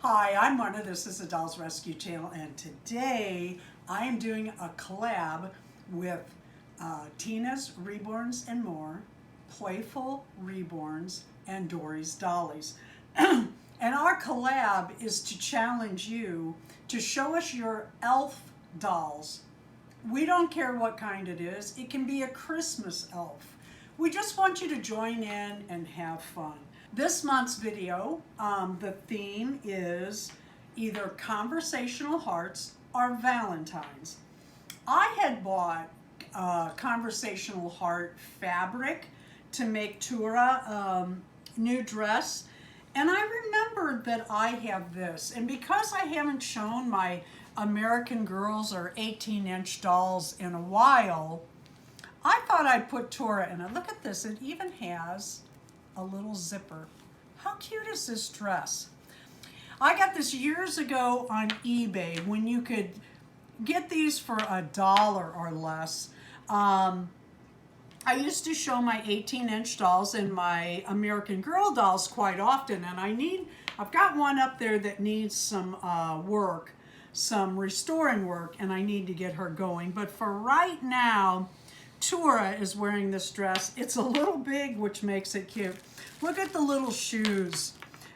Hi, I'm Marna. This is the Dolls Rescue Channel, and today I am doing a collab with Tina's Reborns and More, Playful Reborns, and Dory's Dollies. And our collab is to challenge you to show us your elf dolls. We don't care what kind it is. It can be a Christmas elf. We just want you to join in and have fun. This month's video, the theme is either Conversational Hearts or Valentines. I had bought Conversational Heart fabric to make Tura new dress, and I remembered that I have this. And because I haven't shown my American Girls or 18-inch dolls in a while, I thought I'd put Tura in it. Look at this, it even has a little zipper. How cute is this dress? I got this years ago on eBay when you could get these for $1 or less. I used to show my 18-inch dolls and my American Girl dolls quite often, and I've got one up there that needs some work, some restoring work, and I need to get her going. But for right now, Tura is wearing this dress. It's a little big, which makes it cute. Look at the little shoes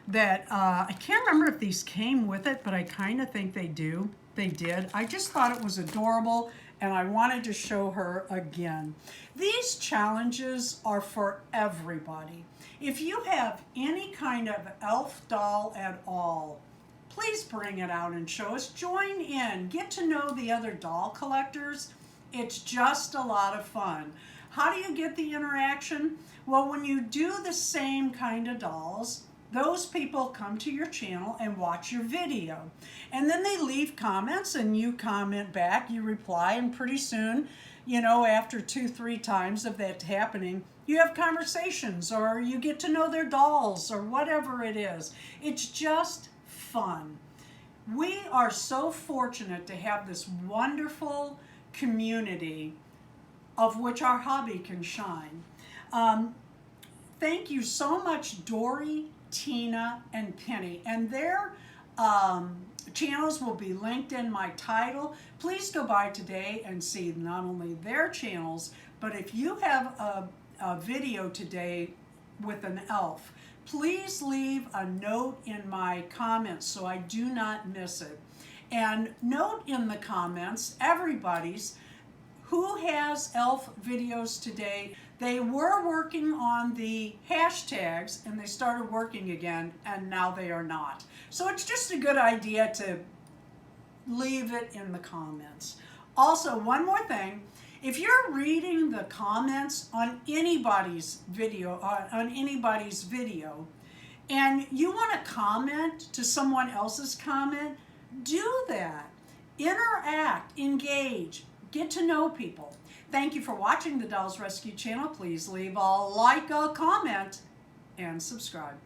that, I can't remember if these came with it, but I kind of think they do. They did. I just thought it was adorable, and I wanted to show her again. These challenges are for everybody. If you have any kind of elf doll at all, please bring it out and show us. Join in. Get to know the other doll collectors. It's just a lot of fun. How do you get the interaction? Well, when you do the same kind of dolls, those people come to your channel and watch your video. And then they leave comments and you comment back, you reply, and pretty soon, you know, after 2-3 times of that happening, you have conversations or you get to know their dolls or whatever it is. It's just fun. We are so fortunate to have this wonderful community of which our hobby can shine. Thank you so much, Dory, Tina, and Penny, and their channels will be linked in my title. Please go by today and see not only their channels, but if you have a video today with an elf, please leave a note in my comments so I do not miss it. And note in the comments, everybody's, who has elf videos today. They were working on the hashtags and they started working again, and now they are not. So it's just a good idea to leave it in the comments. Also, one more thing, if you're reading the comments on anybody's video, and you want to comment to someone else's comment, do that. Interact, engage, get to know people. Thank you for watching the Dolls Rescue Channel. Please leave a like, a comment, and subscribe.